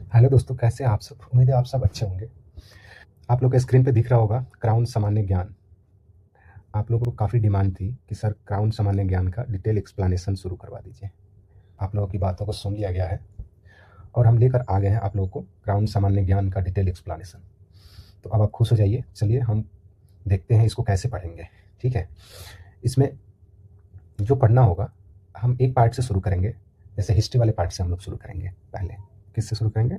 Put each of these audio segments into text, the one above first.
Hello दोस्तों, कैसे हैं आप सब? उम्मीद है आप सब अच्छे होंगे। आप लोग के स्क्रीन पे दिख रहा होगा क्राउन सामान्य ज्ञान। आप लोगों को काफ़ी डिमांड थी कि सर क्राउन सामान्य ज्ञान का डिटेल एक्सप्लेनेशन शुरू करवा दीजिए। आप लोगों की बातों को सुन लिया गया है और हम लेकर आ गए हैं आप लोगों को क्राउन सामान्य ज्ञान का डिटेल एक्सप्लेनेशन। तो अब आप खुश हो जाइए, चलिए हम देखते हैं इसको कैसे पढ़ेंगे। ठीक है, इसमें जो पढ़ना होगा हम एक पार्ट से शुरू करेंगे। जैसे हिस्ट्री वाले पार्ट से हम लोग शुरू करेंगे। पहले किससे शुरू करेंगे?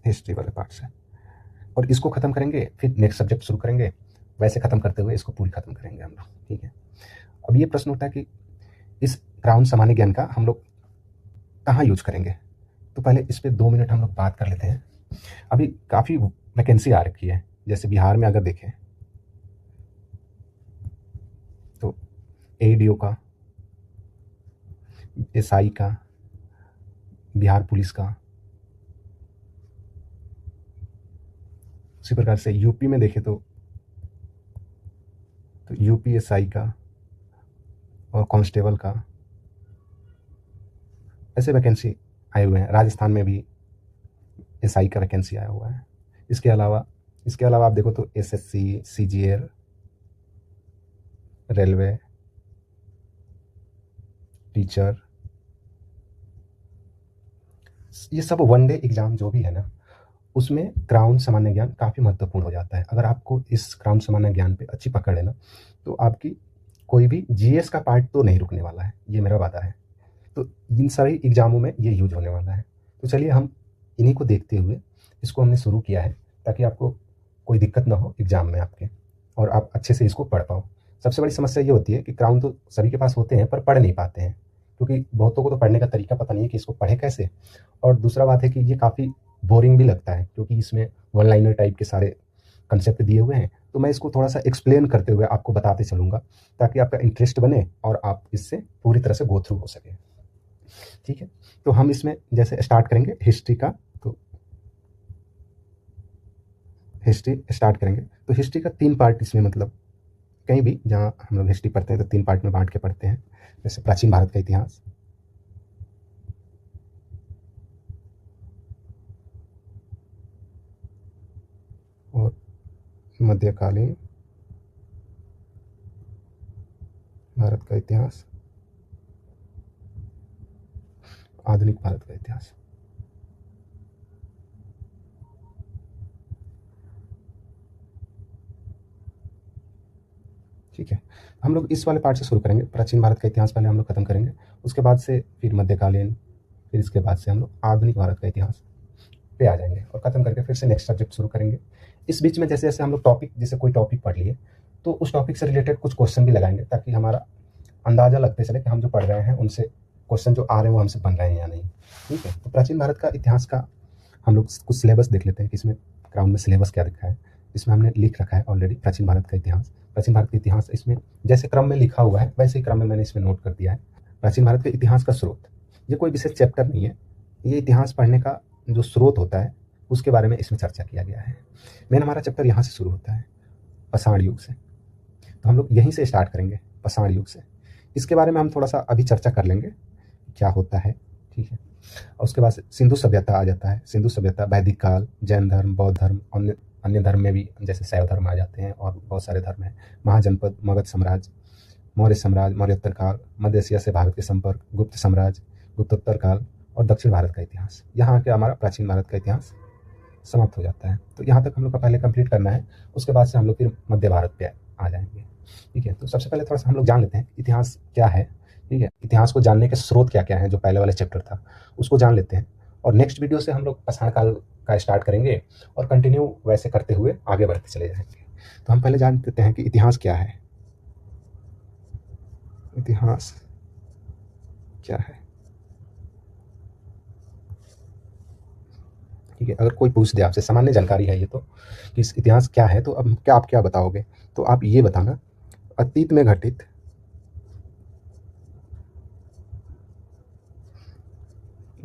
हिस्ट्री वाले पार्ट से, और इसको ख़त्म करेंगे, फिर नेक्स्ट सब्जेक्ट शुरू करेंगे। वैसे ख़त्म करते हुए इसको पूरी ख़त्म करेंगे हम लोग। ठीक है, अब ये प्रश्न उठता है कि इस क्राउन सामान्य ज्ञान का हम लोग कहाँ यूज करेंगे। तो पहले इस पे 2 मिनट हम लोग बात कर लेते हैं। अभी काफ़ी वैकेंसी आ रखी है। जैसे बिहार में अगर देखें तो एडीओ का, एसआई का, बिहार पुलिस का। उसी प्रकार से यूपी में देखें तो यूपी एसआई का और कांस्टेबल का, ऐसे वैकेंसी आए हुए हैं। राजस्थान में भी एसआई का वैकेंसी आया हुआ है। इसके अलावा आप देखो तो एसएससी, सीजीएल, रेलवे, टीचर, ये सब वनडे एग्जाम जो भी है ना, उसमें क्राउन सामान्य ज्ञान काफ़ी महत्वपूर्ण हो जाता है। अगर आपको इस क्राउन सामान्य ज्ञान पे अच्छी पकड़ है ना, तो आपकी कोई भी जीएस का पार्ट तो नहीं रुकने वाला है, ये मेरा वादा है। तो इन सारी एग्जामों में ये यूज होने वाला है। तो चलिए हम इन्हीं को देखते हुए इसको हमने शुरू किया है, ताकि आपको कोई दिक्कत ना हो एग्जाम में आपके, और आप अच्छे से इसको पढ़ पाओ। सबसे बड़ी समस्या ये होती है कि क्राउन तो सभी के पास होते हैं पर पढ़ नहीं पाते हैं, क्योंकि बहुतों को तो पढ़ने का तरीका पता नहीं है कि इसको पढ़े कैसे। और दूसरा बात है कि ये काफ़ी बोरिंग भी लगता है, क्योंकि इसमें वन लाइनर टाइप के सारे कंसेप्ट दिए हुए हैं। तो मैं इसको थोड़ा सा एक्सप्लेन करते हुए आपको बताते चलूँगा, ताकि आपका इंटरेस्ट बने और आप इससे पूरी तरह से गो थ्रू हो सके। ठीक है, तो हम इसमें जैसे स्टार्ट करेंगे हिस्ट्री का, तो हिस्ट्री स्टार्ट करेंगे। तो हिस्ट्री का 3 पार्ट इसमें, मतलब कहीं भी जहाँ हम लोग हिस्ट्री पढ़ते हैं तो 3 पार्ट में बांट के पढ़ते हैं। जैसे प्राचीन भारत का इतिहास, और मध्यकालीन भारत का इतिहास, आधुनिक भारत का इतिहास। ठीक है, हम लोग इस वाले पार्ट से शुरू करेंगे। प्राचीन भारत का इतिहास पहले हम लोग खत्म करेंगे, उसके बाद से फिर मध्यकालीन, फिर इसके बाद से हम लोग आधुनिक भारत का इतिहास पे आ जाएंगे, और ख़त्म करके फिर से नेक्स्ट सब्जेक्ट शुरू करेंगे। इस बीच में जैसे जैसे हम लोग टॉपिक, जैसे कोई टॉपिक पढ़ लिए तो उस टॉपिक से रिलेटेड कुछ क्वेश्चन भी लगाएंगे, ताकि हमारा अंदाज़ा लगते चले कि हम जो पढ़ रहे हैं उनसे क्वेश्चन जो आ रहे हैं वो हमसे बन रहे हैं या नहीं। ठीक है, तो प्राचीन भारत का इतिहास का हम लोग कुछ सिलेबस देख लेते हैं कि इसमें ग्राउंड में सिलेबस क्या लिखा है। इसमें हमने लिख रखा है ऑलरेडी प्राचीन भारत का इतिहास। प्राचीन भारत का इतिहास इसमें जैसे क्रम में लिखा हुआ है वैसे ही क्रम में मैंने इसमें नोट कर दिया है। प्राचीन भारत के इतिहास का स्रोत, ये कोई विशेष चैप्टर नहीं है, ये इतिहास पढ़ने का जो स्रोत होता है उसके बारे में इसमें चर्चा किया गया है। मेन हमारा चैप्टर यहाँ से शुरू होता है, पाषाण युग से। तो हम लोग यहीं से स्टार्ट करेंगे, पाषाण युग से। इसके बारे में हम थोड़ा सा अभी चर्चा कर लेंगे क्या होता है। ठीक है, और उसके बाद सिंधु सभ्यता आ जाता है। सिंधु सभ्यता, वैदिक काल, जैन धर्म, बौद्ध धर्म, अन्य अन्य धर्म में भी जैसे शैव धर्म आ जाते हैं, और बहुत सारे धर्म हैं। महाजनपद, मगध साम्राज्य, मौर्य साम्राज्य, मौर्योत्तर काल, मध्य एशिया से भारत के संपर्क, गुप्त साम्राज्य, गुप्तोत्तर काल, और दक्षिण भारत का इतिहास। यहाँ के हमारा प्राचीन भारत का इतिहास समाप्त हो जाता है। तो यहाँ तक हम लोग का पहले कंप्लीट करना है, उसके बाद से हम लोग फिर मध्य भारत पे आ जाएंगे। ठीक है, तो सबसे पहले थोड़ा सा हम लोग जान लेते हैं इतिहास क्या है। ठीक है, इतिहास को जानने के स्रोत क्या क्या हैं, जो पहले वाले चैप्टर था उसको जान लेते हैं, और नेक्स्ट वीडियो से हम लोग पाषाण काल का स्टार्ट करेंगे, और कंटिन्यू वैसे करते हुए आगे बढ़ते चले जाएंगे। तो हम पहले जान लेते हैं कि इतिहास क्या है। इतिहास क्या है? ठीक है, अगर कोई पूछ दे आपसे, सामान्य जानकारी है ये तो, कि इस इतिहास क्या है, तो अब क्या आप क्या बताओगे? तो आप ये बताना, अतीत में घटित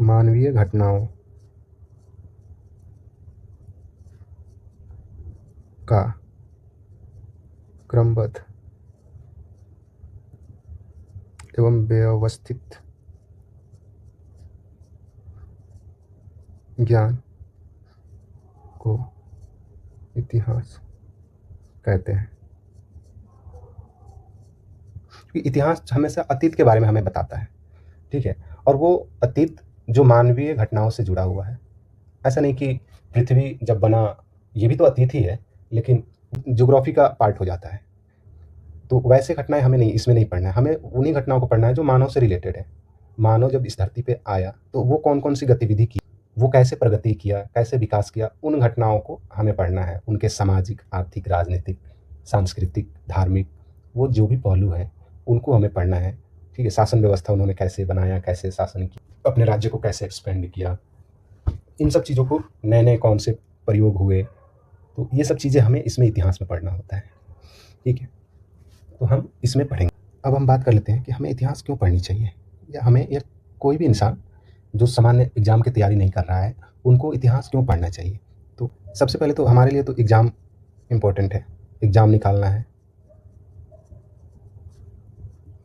मानवीय घटनाओं का क्रमबद्ध एवं व्यवस्थित ज्ञान को इतिहास कहते हैं। क्योंकि इतिहास हमेशा अतीत के बारे में हमें बताता है, ठीक है, और वो अतीत जो मानवीय घटनाओं से जुड़ा हुआ है। ऐसा नहीं कि पृथ्वी जब बना, ये भी तो अतीत ही है, लेकिन ज्योग्राफी का पार्ट हो जाता है। तो वैसे घटनाएं हमें नहीं, इसमें नहीं पढ़ना है, हमें उन्हीं घटनाओं को पढ़ना है जो मानव से रिलेटेड है। मानव जब इस धरती पे आया तो वो कौन कौन सी गतिविधि की, वो कैसे प्रगति किया, कैसे विकास किया, उन घटनाओं को हमें पढ़ना है। उनके सामाजिक, आर्थिक, राजनीतिक, सांस्कृतिक, धार्मिक, वो जो भी पहलू हैं उनको हमें पढ़ना है, ठीक है। शासन व्यवस्था उन्होंने कैसे बनाया, कैसे शासन किया, अपने राज्य को कैसे एक्सपेंड किया, इन सब चीज़ों को नए नए कौन से प्रयोग हुए, तो ये सब चीज़ें हमें इसमें इतिहास में पढ़ना होता है, ठीक है। तो हम इसमें पढ़ेंगे। अब हम बात कर लेते हैं कि हमें इतिहास क्यों पढ़नी चाहिए, या हमें, या कोई भी इंसान जो सामान्य एग्ज़ाम की तैयारी नहीं कर रहा है उनको इतिहास क्यों पढ़ना चाहिए। तो सबसे पहले तो हमारे लिए तो एग्ज़ाम इम्पोर्टेंट है, एग्ज़ाम निकालना है,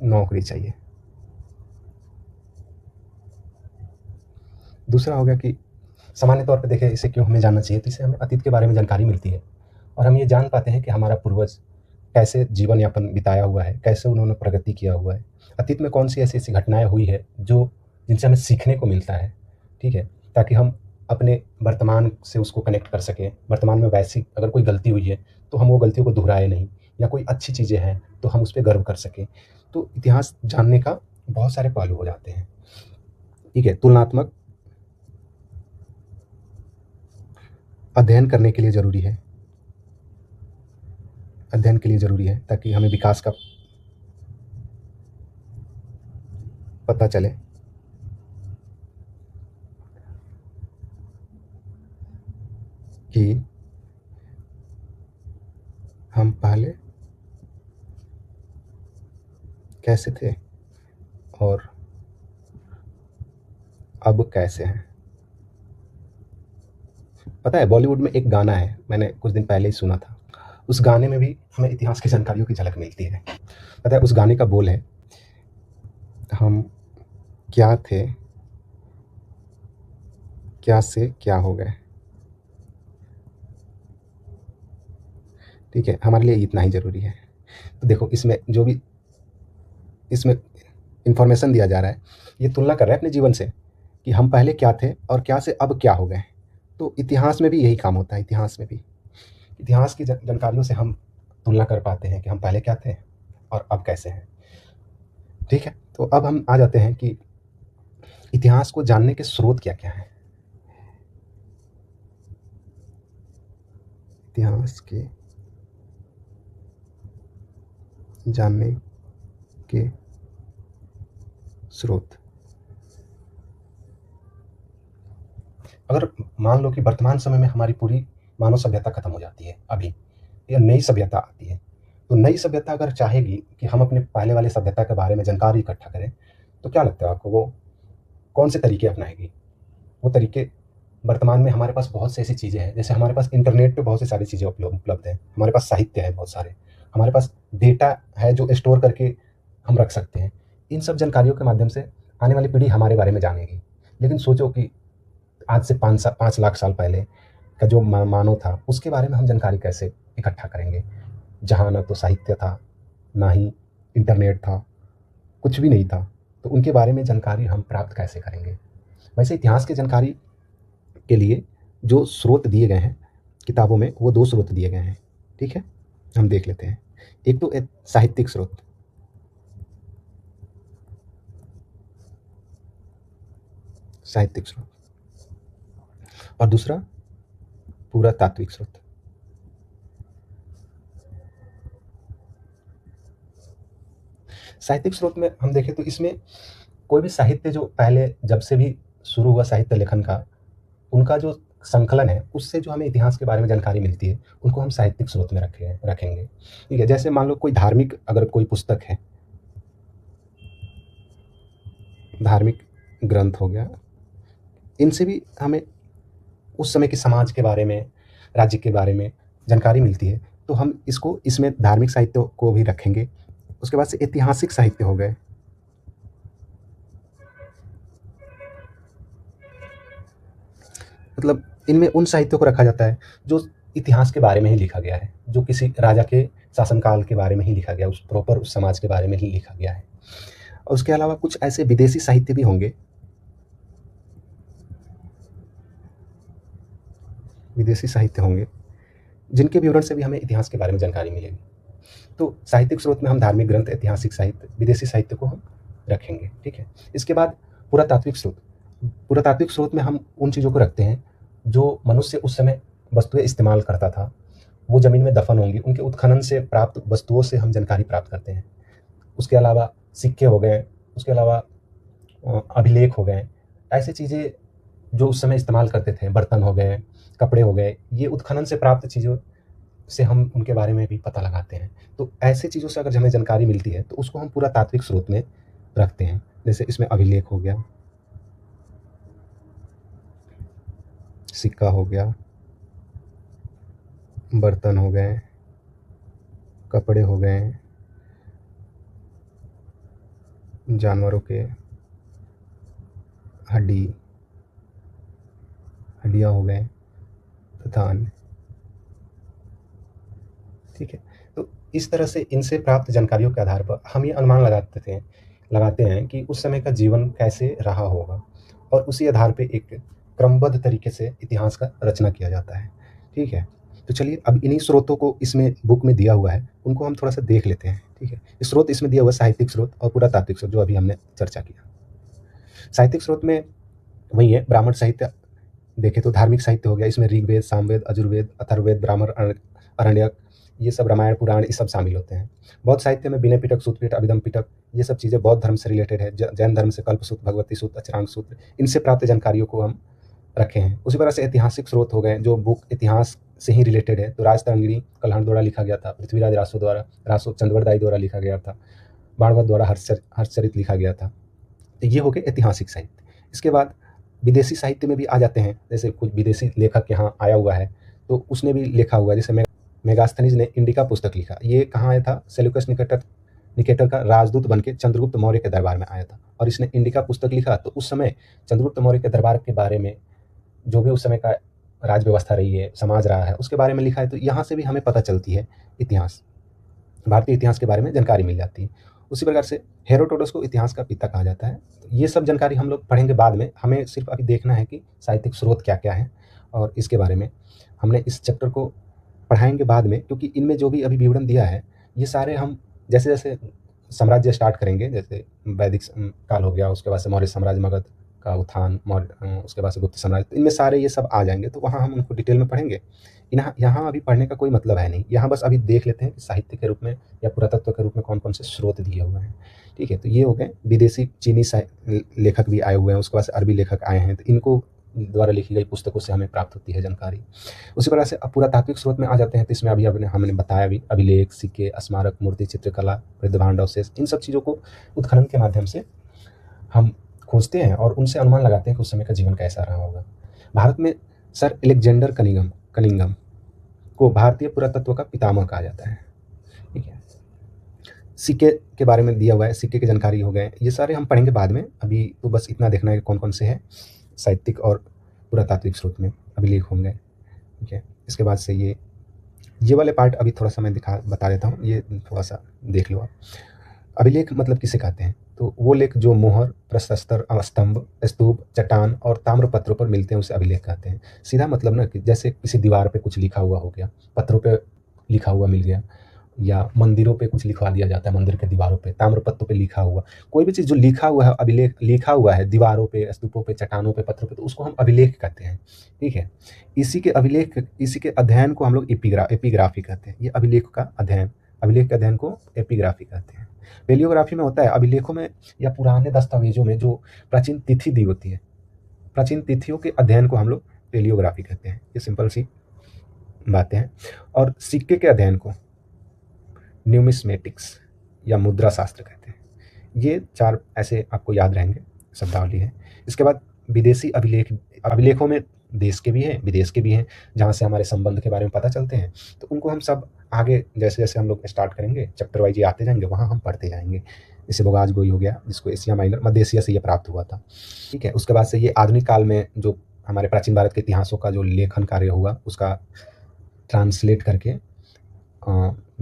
नौकरी चाहिए। दूसरा हो गया कि सामान्य तौर पे देखें इसे क्यों हमें जानना चाहिए, तो इससे हमें अतीत के बारे में जानकारी मिलती है और हम ये जान पाते हैं कि हमारा पूर्वज कैसे जीवन यापन बिताया हुआ है, कैसे उन्होंने प्रगति किया हुआ है, अतीत में कौन सी ऐसी ऐसी घटनाएं हुई है जो जिनसे हमें सीखने को मिलता है, ठीक है, ताकि हम अपने वर्तमान से उसको कनेक्ट कर सकें। वर्तमान में वैसी अगर कोई गलती हुई है तो हम वो गलतियों को दोहराए नहीं, या कोई अच्छी चीज़ें हैं तो हम उस पर गर्व कर सकें। तो इतिहास जानने का बहुत सारे पहलू हो जाते हैं, ठीक है। तुलनात्मक अध्ययन करने के लिए ज़रूरी है, अध्ययन के लिए ज़रूरी है ताकि हमें विकास का पता चले। कि हम पहले कैसे थे और अब कैसे हैं। पता है बॉलीवुड में एक गाना है, मैंने कुछ दिन पहले ही सुना था, उस गाने में भी हमें इतिहास की जानकारियों की झलक मिलती है। पता है उस गाने का बोल है, हम क्या थे, क्या से क्या हो गए। ठीक है, हमारे लिए इतना ही ज़रूरी है। तो देखो इसमें जो भी इसमें इंफॉर्मेशन दिया जा रहा है, ये तुलना कर रहा है अपने जीवन से कि हम पहले क्या थे और क्या से अब क्या हो गए। तो इतिहास में भी यही काम होता है। इतिहास में भी, इतिहास की जानकारियों से हम तुलना कर पाते हैं कि हम पहले क्या थे और अब कैसे हैं, ठीक है। तो अब हम आ जाते हैं कि इतिहास को जानने के स्रोत क्या क्या हैं। इतिहास के जानने के स्रोत, अगर मान लो कि वर्तमान समय में हमारी पूरी मानव सभ्यता खत्म हो जाती है अभी, या नई सभ्यता आती है, तो नई सभ्यता अगर चाहेगी कि हम अपने पहले वाले सभ्यता के बारे में जानकारी इकट्ठा करें, तो क्या लगता है आपको वो कौन से तरीके अपनाएगी। वो तरीके, वर्तमान में हमारे पास बहुत सी ऐसी चीज़ें हैं, जैसे हमारे पास इंटरनेट पे बहुत सी सारी चीज़ें उपलब्ध हैं, हमारे पास साहित्य है बहुत सारे, हमारे पास डेटा है जो स्टोर करके हम रख सकते हैं। इन सब जानकारियों के माध्यम से आने वाली पीढ़ी हमारे बारे में जानेगी। लेकिन सोचो कि आज से 5 लाख साल पहले का जो मानव था उसके बारे में हम जानकारी कैसे इकट्ठा करेंगे, जहाँ ना तो साहित्य था, ना ही इंटरनेट था, कुछ भी नहीं था। तो उनके बारे में जानकारी हम प्राप्त कैसे करेंगे। वैसे इतिहास की जानकारी के लिए जो स्रोत दिए गए हैं किताबों में, वो 2 स्रोत दिए गए हैं, ठीक है। हम देख लेते हैं। एक तो एक साहित्यिक स्रोत, साहित्यिक स्रोत, और दूसरा पुरातात्विक स्रोत। साहित्यिक स्रोत में हम देखें तो इसमें कोई भी साहित्य जो पहले जब से भी शुरू हुआ साहित्य लेखन का, उनका जो संकलन है उससे जो हमें इतिहास के बारे में जानकारी मिलती है, उनको हम साहित्यिक स्रोत में रखेंगे, ठीक है। जैसे मान लो कोई धार्मिक अगर कोई पुस्तक है, धार्मिक ग्रंथ हो गया, इनसे भी हमें उस समय के समाज के बारे में, राज्य के बारे में जानकारी मिलती है। तो हम इसको, इसमें धार्मिक साहित्य को भी रखेंगे। उसके बाद से ऐतिहासिक साहित्य हो गए, मतलब इनमें उन साहित्यों को रखा जाता है जो इतिहास के बारे में ही लिखा गया है, जो किसी राजा के शासनकाल के बारे में ही लिखा गया, उस प्रॉपर उस समाज के बारे में ही लिखा गया है। और उसके अलावा कुछ ऐसे विदेशी साहित्य भी होंगे, जिनके विवरण से भी हमें इतिहास के बारे में जानकारी मिलेगी। तो साहित्यिक स्रोत में हम धार्मिक ग्रंथ, ऐतिहासिक साहित्य, विदेशी साहित्य को हम रखेंगे, ठीक है। इसके बाद पुरातात्विक स्रोत। पुरातात्विक स्रोत में हम उन चीज़ों को रखते हैं जो मनुष्य उस समय वस्तुएं इस्तेमाल करता था, वो ज़मीन में दफन होंगी, उनके उत्खनन से प्राप्त वस्तुओं से हम जानकारी प्राप्त करते हैं। उसके अलावा सिक्के हो गए, उसके अलावा अभिलेख हो गए, ऐसी चीज़ें जो उस समय इस्तेमाल करते थे, बर्तन हो गए, कपड़े हो गए, ये उत्खनन से प्राप्त चीज़ों से हम उनके बारे में भी पता लगाते हैं। तो ऐसी चीज़ों से अगर हमें जानकारी मिलती है तो उसको हम पुरातात्विक स्रोत में रखते हैं। जैसे इसमें अभिलेख हो गया, सिक्का हो गया, बर्तन हो गए, कपड़े हो गए, जानवरों के हड्डियाँ हो गए तथा अन्य, ठीक है। तो इस तरह से इनसे प्राप्त जानकारियों के आधार पर हम ये अनुमान लगाते हैं कि उस समय का जीवन कैसे रहा होगा, और उसी आधार पे एक क्रमबद्ध तरीके से इतिहास का रचना किया जाता है, ठीक है। तो चलिए अब इन्हीं स्रोतों को इसमें बुक में दिया हुआ है, उनको हम थोड़ा सा देख लेते हैं, ठीक है। स्रोत इसमें दिया हुआ है साहित्यिक स्रोत और पुरातात्विक स्रोत, जो अभी हमने चर्चा किया। साहित्यिक स्रोत में वही है, ब्राह्मण साहित्य देखें तो धार्मिक साहित्य हो गया, इसमें ऋग्वेद, सामवेद, अजुर्वेद, अथर्ववेद, ब्राह्मण, अरण्यक, ये सब रामायण, पुराण, ये सब शामिल होते हैं। बौद्ध साहित्य में विनय पिटक, सूत पिटक, अभिधम पिटक, ये सब चीज़ें बौद्ध धर्म से रिलेटेड है। जैन धर्म से कल्पसूत्र, भगवती सूत्र, अचरांग सूत्र, इनसे प्राप्त जानकारियों को हम रखे हैं। उसी तरह से ऐतिहासिक स्रोत हो गए जो बुक इतिहास से ही रिलेटेड है। तो राजतरंगिणी कल्हण द्वारा लिखा गया था, पृथ्वीराज रासो चंद्रवरदाई द्वारा लिखा गया था, बाणभट्ट द्वारा हर्षचरित लिखा गया था। तो ये हो गए ऐतिहासिक साहित्य। इसके बाद विदेशी साहित्य में भी आ जाते हैं, जैसे कुछ विदेशी लेखक यहाँ आया हुआ है तो उसने भी लिखा हुआ है। जैसे मेगास्थनीज ने इंडिका पुस्तक लिखा, ये कहाँ आया था? सेल्यूकस निकेटर का राजदूत बनके चंद्रगुप्त मौर्य के दरबार में आया था और इसने इंडिका पुस्तक लिखा। तो उस समय चंद्रगुप्त मौर्य के दरबार के बारे में, जो भी उस समय का राज व्यवस्था रही है, समाज रहा है, उसके बारे में लिखा है। तो यहाँ से भी हमें पता चलती है इतिहास, भारतीय इतिहास के बारे में जानकारी मिल जाती है। उसी प्रकार से हेरोडोटस को इतिहास का पिता कहा जाता है। तो ये सब जानकारी हम लोग पढ़ेंगे बाद में, हमें सिर्फ अभी देखना है कि साहित्यिक स्रोत क्या क्या है, और इसके बारे में हमने इस चैप्टर को पढ़ाएंगे बाद में, क्योंकि इनमें जो भी अभी विवरण दिया है ये सारे हम जैसे जैसे साम्राज्य स्टार्ट करेंगे, जैसे वैदिक काल हो गया, उसके बाद से मौर्य साम्राज्य, मगध का उत्थान, उसके बाद से गुप्त साम्राज्य, तो इनमें सारे ये सब आ जाएंगे, तो वहाँ हम उनको डिटेल में पढ़ेंगे। यहाँ अभी पढ़ने का कोई मतलब है नहीं, यहाँ बस अभी देख लेते हैं कि साहित्य के रूप में या पुरातत्व के रूप में कौन कौन से स्रोत दिए हुए हैं, ठीक है। तो ये हो गए विदेशी, चीनी लेखक भी आए हुए हैं, उसके बाद से अरबी लेखक आए हैं, तो इनको द्वारा लिखी गई पुस्तकों से हमें प्राप्त होती है जानकारी। उसी प्रकार से अब पुरातात्विक स्रोत में आ जाते हैं, तो इसमें अभी हमने बताया भी, अभिलेख, सिक्के, स्मारक, मूर्ति, चित्रकला, वृद्ध भांड अवशेष, इन सब चीज़ों को उत्खनन के माध्यम से हम खोजते हैं और उनसे अनुमान लगाते हैं कि उस समय का जीवन कैसा रहा होगा। भारत में सर अलेक्जेंडर कनिंघम को भारतीय पुरातत्व का पितामह कहा जाता है, ठीक है। सिक्के के बारे में दिया हुआ है, सिक्के की जानकारी हो गए, ये सारे हम पढ़ेंगे बाद में, अभी तो बस इतना देखना है कि कौन कौन से हैं साहित्यिक और पुरातात्विक स्रोत में अभिलेख होंगे, ठीक है। इसके बाद से ये वाले पार्ट अभी थोड़ा सा मैं बता देता हूँ, ये थोड़ा सा देख लो आप। अभिलेख मतलब किसे कहते हैं? तो वो लेख जो मोहर, प्रशस्तर, स्तंभ, स्तूप, चट्टान और ताम्रपत्रों पर मिलते हैं उसे अभिलेख कहते हैं। सीधा मतलब ना कि जैसे किसी दीवार पे कुछ लिखा हुआ हो गया, पत्थरों पे लिखा हुआ मिल गया, या मंदिरों पे कुछ लिखवा दिया जाता है, मंदिर के दीवारों पे, ताम्रपत्रों पे लिखा हुआ कोई भी चीज़ जो लिखा हुआ है, अभिलेख लिखा हुआ है दीवारों पे, स्तूपों पे, चट्टानों पे, पत्थरों पे, तो उसको हम अभिलेख कहते हैं, ठीक है। इसी के अध्ययन को हम लोग एपिग्राफी कहते हैं। ये अभिलेख के अध्ययन को एपिग्राफी कहते हैं। पेलियोग्राफी में होता है अभिलेखों में या पुराने दस्तावेजों में जो प्राचीन तिथि दी होती है, प्राचीन तिथियों के अध्ययन को हम लोग पेलियोग्राफी कहते हैं। ये सिंपल सी बातें हैं। और सिक्के के अध्ययन को न्यूमिस्मेटिक्स या मुद्रा शास्त्र कहते हैं। ये 4 ऐसे आपको याद रहेंगे शब्दावली है। इसके बाद विदेशी अभिलेखों में देश के भी हैं, विदेश के भी हैं, जहाँ से हमारे संबंध के बारे में पता चलते हैं। तो उनको हम सब आगे जैसे जैसे हम लोग स्टार्ट करेंगे, चैप्टर वाइज ये आते जाएंगे, वहाँ हम पढ़ते जाएंगे। जैसे बोगाज गोई हो गया, जिसको एशिया माइनर, मध्य एशिया से ये प्राप्त हुआ था, ठीक है। उसके बाद से ये आधुनिक काल में जो हमारे प्राचीन भारत के इतिहासों का जो लेखन कार्य हुआ उसका ट्रांसलेट करके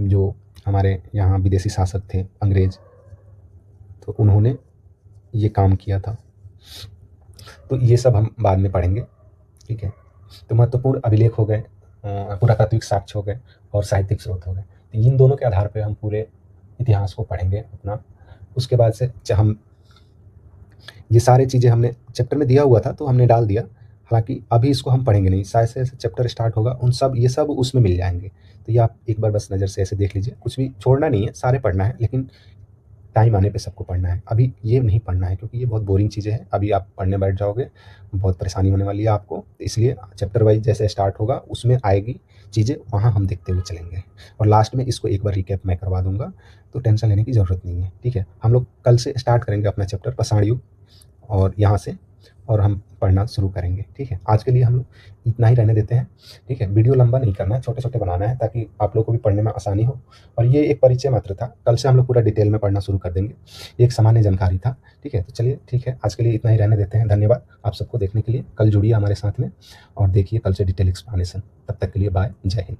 जो हमारे यहाँ विदेशी शासक थे अंग्रेज, तो उन्होंने ये काम किया था। तो ये सब हम बाद में पढ़ेंगे, ठीक है। तो महत्वपूर्ण अभिलेख हो गए, पुरातात्विक साक्ष्य हो गए और साहित्यिक स्रोत हो गए। तो इन दोनों के आधार पर हम पूरे इतिहास को पढ़ेंगे अपना। उसके बाद से हम ये सारी चीज़ें हमने चैप्टर में दिया हुआ था तो हमने डाल दिया, हालांकि अभी इसको हम पढ़ेंगे नहीं, जैसे जैसे चैप्टर स्टार्ट होगा ये सब उसमें मिल जाएंगे। तो ये आप एक बार बस नज़र से ऐसे देख लीजिए, कुछ भी छोड़ना नहीं है, सारे पढ़ना है, लेकिन टाइम आने पे सबको पढ़ना है। अभी ये नहीं पढ़ना है क्योंकि ये बहुत बोरिंग चीज़ें हैं, अभी आप पढ़ने बैठ जाओगे बहुत परेशानी होने वाली है आपको। इसलिए चैप्टर वाइज जैसे स्टार्ट होगा उसमें आएगी चीज़ें, वहाँ हम देखते हुए चलेंगे और लास्ट में इसको एक बार रिकैप मैं करवा दूंगा, तो टेंशन लेने की ज़रूरत नहीं है, ठीक है। हम लोग कल से स्टार्ट करेंगे अपना चैप्टर पाषाण युग और यहाँ से, और हम पढ़ना शुरू करेंगे, ठीक है। आज के लिए हम लोग इतना ही रहने देते हैं, ठीक है। वीडियो लंबा नहीं करना है, छोटे छोटे बनाना है ताकि आप लोग को भी पढ़ने में आसानी हो। और ये एक परिचय मात्र था, कल से हम लोग पूरा डिटेल में पढ़ना शुरू कर देंगे, ये एक सामान्य जानकारी था, ठीक है। तो चलिए ठीक है, आज के लिए इतना ही रहने देते हैं। धन्यवाद आप सबको देखने के लिए, कल जुड़िए हमारे साथ में और देखिए कल से डिटेल एक्सप्लेनेशन। तब तक के लिए बाय, जय हिंद।